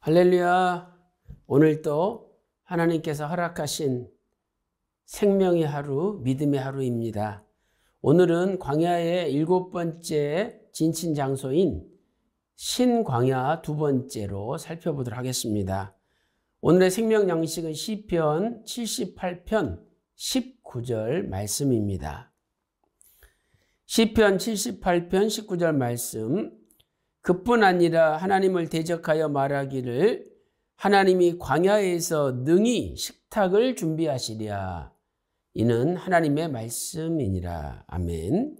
할렐루야. 오늘도 하나님께서 허락하신 생명의 하루, 믿음의 하루입니다. 오늘은 광야의 7번째 진친 장소인 신광야 2번째로 살펴보도록 하겠습니다. 오늘의 생명 양식은 시편 78편 19절 말씀입니다. 시편 78편 19절 말씀, 그뿐 아니라 하나님을 대적하여 말하기를 하나님이 광야에서 능히 식탁을 준비하시랴. 이는 하나님의 말씀이니라. 아멘.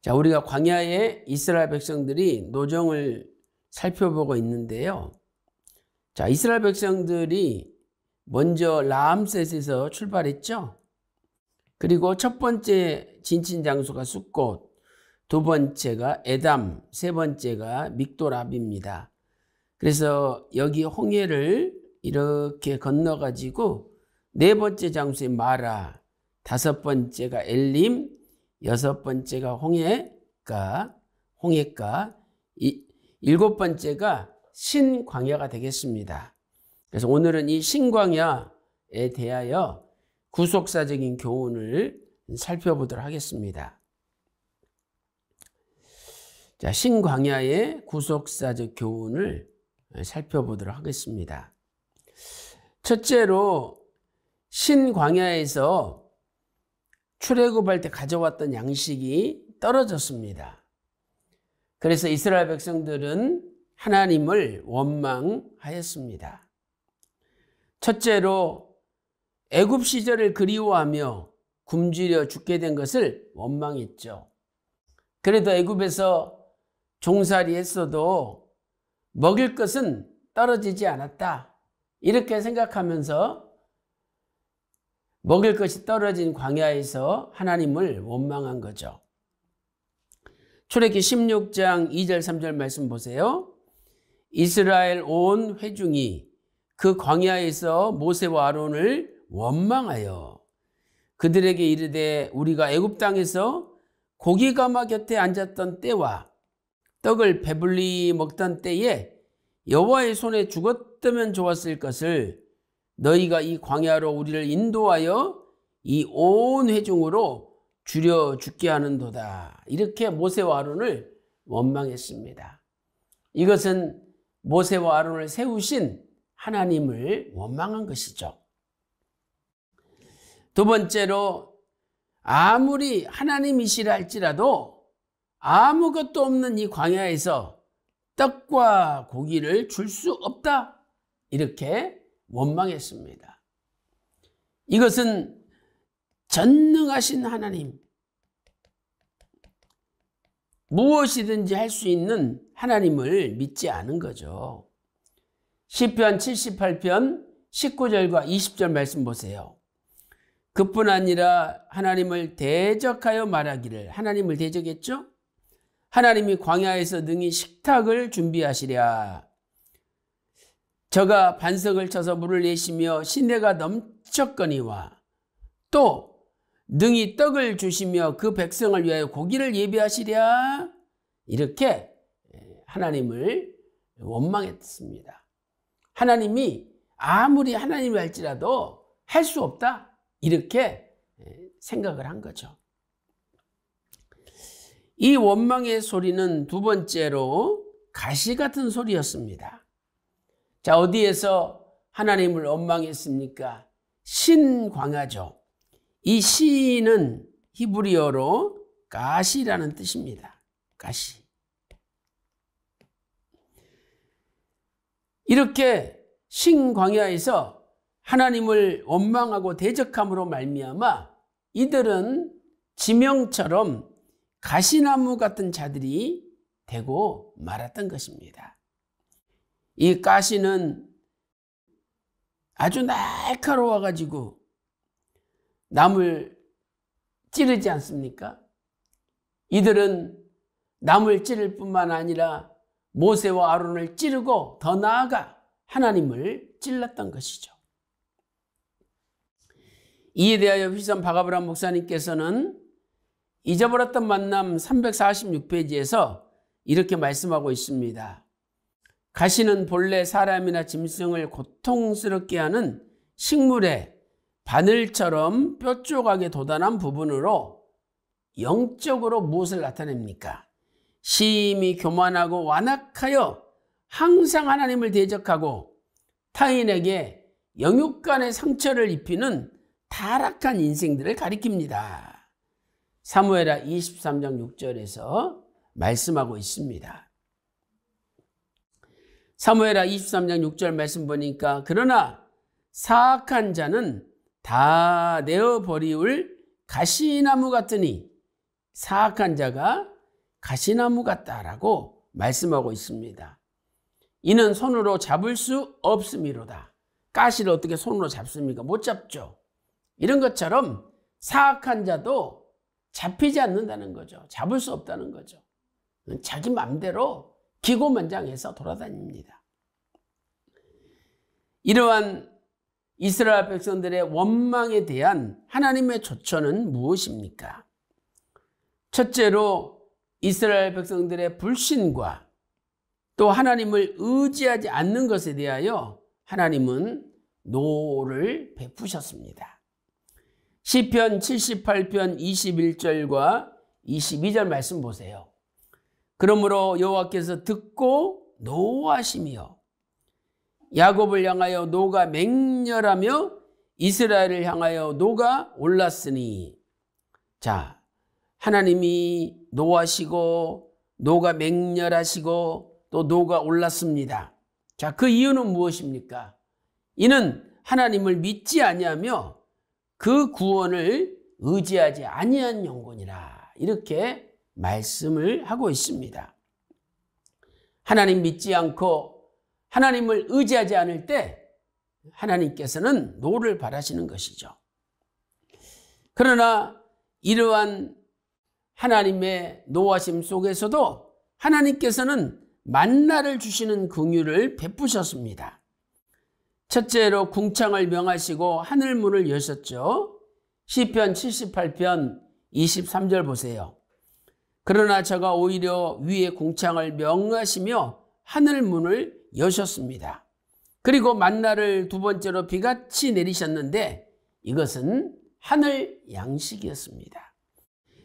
자, 우리가 광야에 이스라엘 백성들이 노정을 살펴보고 있는데요. 자, 이스라엘 백성들이 먼저 라암셋에서 출발했죠. 그리고 첫 번째 진친 장소가 숫곳, 두 번째가 에담, 세 번째가 믹도랍입니다. 그래서 여기 홍해를 이렇게 건너가지고 네 번째 장소에 마라, 다섯 번째가 엘림, 여섯 번째가 홍해가, 일곱 번째가 신광야가 되겠습니다. 그래서 오늘은 이 신광야에 대하여 구속사적인 교훈을 살펴보도록 하겠습니다. 자, 신광야의 구속사적 교훈을 살펴보도록 하겠습니다. 첫째로 신광야에서 출애굽할 때 가져왔던 양식이 떨어졌습니다. 그래서 이스라엘 백성들은 하나님을 원망하였습니다. 첫째로 애굽 시절을 그리워하며 굶주려 죽게 된 것을 원망했죠. 그래도 애굽에서 종살이 했어도 먹을 것은 떨어지지 않았다. 이렇게 생각하면서 먹을 것이 떨어진 광야에서 하나님을 원망한 거죠. 출애굽기 16장 2절 3절 말씀 보세요. 이스라엘 온 회중이 그 광야에서 모세와 아론을 원망하여 그들에게 이르되 우리가 애굽 땅에서 고기가마 곁에 앉았던 때와 떡을 배불리 먹던 때에 여호와의 손에 죽었다면 좋았을 것을 너희가 이 광야로 우리를 인도하여 이 온 회중으로 줄여 죽게 하는도다. 이렇게 모세와 아론을 원망했습니다. 이것은 모세와 아론을 세우신 하나님을 원망한 것이죠. 두 번째로 아무리 하나님이시라 할지라도 아무것도 없는 이 광야에서 떡과 고기를 줄 수 없다. 이렇게 원망했습니다. 이것은 전능하신 하나님, 무엇이든지 할 수 있는 하나님을 믿지 않은 거죠. 시편 78편 19절과 20절 말씀 보세요. 그뿐 아니라 하나님을 대적하여 말하기를, 하나님을 대적했죠? 하나님이 광야에서 능히 식탁을 준비하시랴. 저가 반석을 쳐서 물을 내시며 시내가 넘쳤거니와 또 능히 떡을 주시며 그 백성을 위하여 고기를 예비하시랴. 이렇게 하나님을 원망했습니다. 하나님이 아무리 하나님을 할지라도 할 수 없다. 이렇게 생각을 한 거죠. 이 원망의 소리는 두 번째로 가시 같은 소리였습니다. 자, 어디에서 하나님을 원망했습니까? 신광야죠. 이 시는 히브리어로 가시라는 뜻입니다. 가시. 이렇게 신광야에서 하나님을 원망하고 대적함으로 말미암아 이들은 지명처럼 가시나무 같은 자들이 되고 말았던 것입니다. 이 가시는 아주 날카로워 가지고 남을 찌르지 않습니까? 이들은 남을 찌를 뿐만 아니라 모세와 아론을 찌르고 더 나아가 하나님을 찔렀던 것이죠. 이에 대하여 휘선 박아브람 목사님께서는 잊어버렸던 만남 346페이지에서 이렇게 말씀하고 있습니다. 가시는 본래 사람이나 짐승을 고통스럽게 하는 식물의 바늘처럼 뾰족하게 돋아난 부분으로 영적으로 무엇을 나타냅니까? 심히 교만하고 완악하여 항상 하나님을 대적하고 타인에게 영육간의 상처를 입히는 타락한 인생들을 가리킵니다. 사무엘하 23장 6절에서 말씀하고 있습니다. 사무엘하 23장 6절 말씀 보니까 그러나 사악한 자는 다 내어버리울 가시나무 같으니 사악한 자가 가시나무 같다라고 말씀하고 있습니다. 이는 손으로 잡을 수 없음이로다. 가시를 어떻게 손으로 잡습니까? 못 잡죠. 이런 것처럼 사악한 자도 잡히지 않는다는 거죠. 잡을 수 없다는 거죠. 자기 마음대로 기고만장해서 돌아다닙니다. 이러한 이스라엘 백성들의 원망에 대한 하나님의 조처는 무엇입니까? 첫째로 이스라엘 백성들의 불신과 또 하나님을 의지하지 않는 것에 대하여 하나님은 노를 베푸셨습니다. 시편 78편 21절과 22절 말씀 보세요. 그러므로 여호와께서 듣고 노하시며 야곱을 향하여 노가 맹렬하며 이스라엘을 향하여 노가 올랐으니. 자, 하나님이 노하시고 노가 맹렬하시고 또 노가 올랐습니다. 자, 그 이유는 무엇입니까? 이는 하나님을 믿지 아니하며 그 구원을 의지하지 아니한 영혼이라, 이렇게 말씀을 하고 있습니다. 하나님 믿지 않고 하나님을 의지하지 않을 때 하나님께서는 노를 바라시는 것이죠. 그러나 이러한 하나님의 노하심 속에서도 하나님께서는 만나를 주시는 긍휼을 베푸셨습니다. 첫째로 궁창을 명하시고 하늘문을 여셨죠. 시편 78편 23절 보세요. 그러나 저가 오히려 위에 궁창을 명하시며 하늘문을 여셨습니다. 그리고 만나를 두 번째로 비같이 내리셨는데 이것은 하늘 양식이었습니다.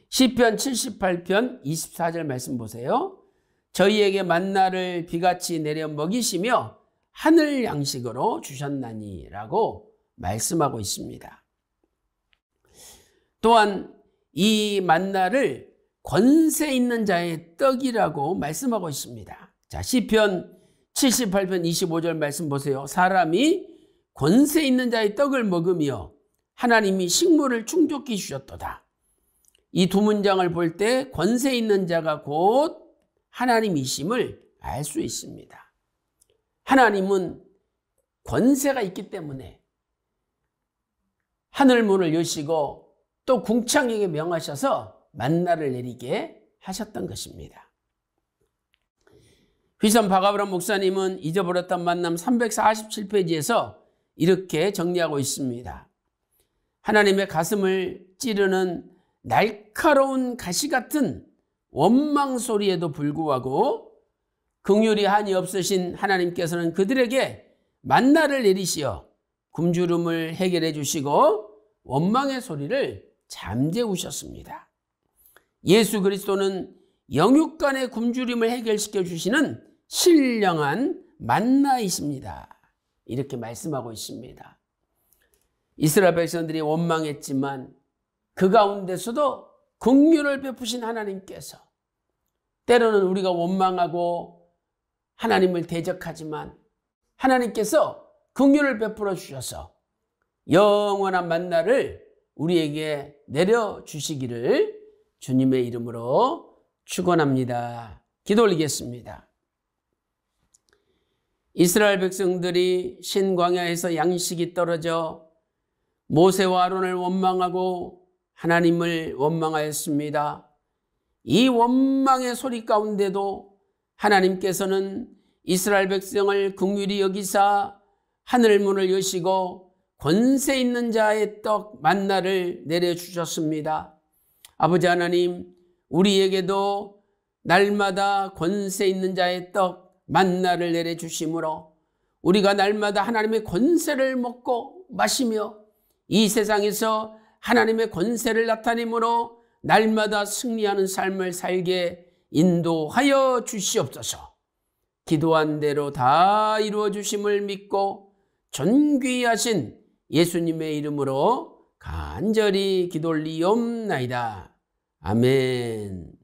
시편 78편 24절 말씀 보세요. 저희에게 만나를 비같이 내려 먹이시며 하늘 양식으로 주셨나니 라고 말씀하고 있습니다. 또한 이 만나를 권세 있는 자의 떡이라고 말씀하고 있습니다. 자, 시편 78편 25절 말씀 보세요. 사람이 권세 있는 자의 떡을 먹으며 하나님이 식물을 충족히 주셨도다. 이 두 문장을 볼 때 권세 있는 자가 곧 하나님이심을 알 수 있습니다. 하나님은 권세가 있기 때문에 하늘문을 여시고 또 궁창에게 명하셔서 만나를 내리게 하셨던 것입니다. 휘선 박아브람 목사님은 잊어버렸던 만남 347페이지에서 이렇게 정리하고 있습니다. 하나님의 가슴을 찌르는 날카로운 가시 같은 원망 소리에도 불구하고 긍휼이 한이 없으신 하나님께서는 그들에게 만나를 내리시어 굶주림을 해결해 주시고 원망의 소리를 잠재우셨습니다. 예수 그리스도는 영육간의 굶주림을 해결시켜 주시는 신령한 만나이십니다. 이렇게 말씀하고 있습니다. 이스라엘 백성들이 원망했지만 그 가운데서도 긍휼을 베푸신 하나님께서, 때로는 우리가 원망하고 하나님을 대적하지만 하나님께서 긍휼을 베풀어 주셔서 영원한 만나를 우리에게 내려주시기를 주님의 이름으로 축원합니다. 기도 올리겠습니다. 이스라엘 백성들이 신광야에서 양식이 떨어져 모세와 아론을 원망하고 하나님을 원망하였습니다. 이 원망의 소리 가운데도 하나님께서는 이스라엘 백성을 긍휼히 여기사 하늘문을 여시고 권세 있는 자의 떡 만나를 내려주셨습니다. 아버지 하나님, 우리에게도 날마다 권세 있는 자의 떡 만나를 내려주심으로 우리가 날마다 하나님의 권세를 먹고 마시며 이 세상에서 하나님의 권세를 나타내므로 날마다 승리하는 삶을 살게 인도하여 주시옵소서. 기도한 대로 다 이루어 주심을 믿고 존귀하신 예수님의 이름으로 간절히 기도 올리옵나이다. 아멘.